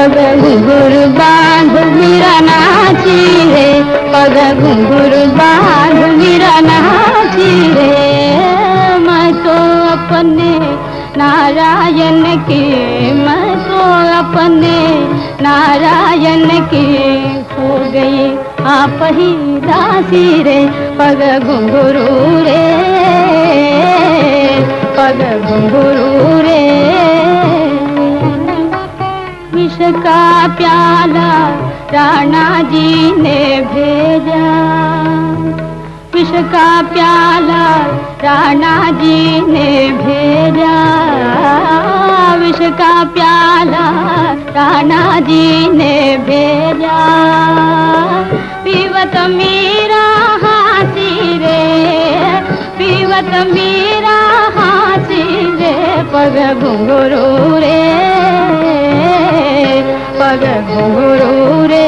पग घुंघरू बांध मीरा नाची रे, पग घुंघरू बांध मीरा नाची रे। मैं तो अपने नारायण की, मैं तो अपने नारायण की हो गई आप ही दासी रे। पग घुंघरू रे, पग घुंघरू रे। विष का प्याला राणा जी ने भेजा, विष का प्याला राणा जी ने भेजा, विष का प्याला राणा जी ने भेजा। पीवत मीरा हाथी रे, पीवत मीरा हाथी रे। पग घुंघरू रे, पग घुंघरू रे।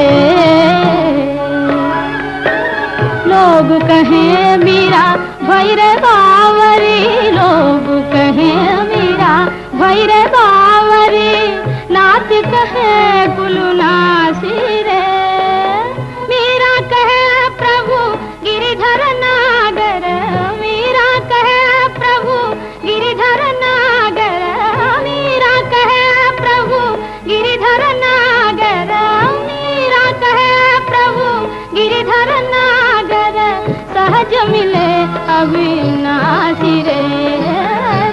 लोग कहें मीरा भैरे बावरी, लोग कहें मीरा भैरे बावरी। नाच कहे कुलु नासी रे, मीरा कहे प्रभु गिरिधर नागर। मीरा कहे प्रभु गिरिधर नागर, मीरा कहे प्रभु गिरिधर नागर। मीरा कहे प्रभु गिरिधर नागर। सहज मिले अविनाशी रे,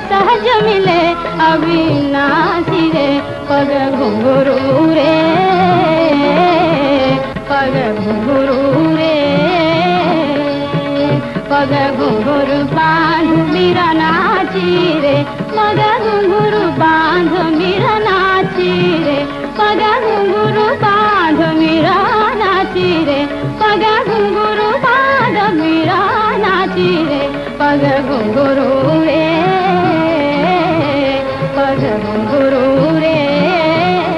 सहज मिले अविनाशी रे। पग घुंघरू रे, पग घुंघरू रे। पग घुंघरू बांध मीरा नाची रे, पग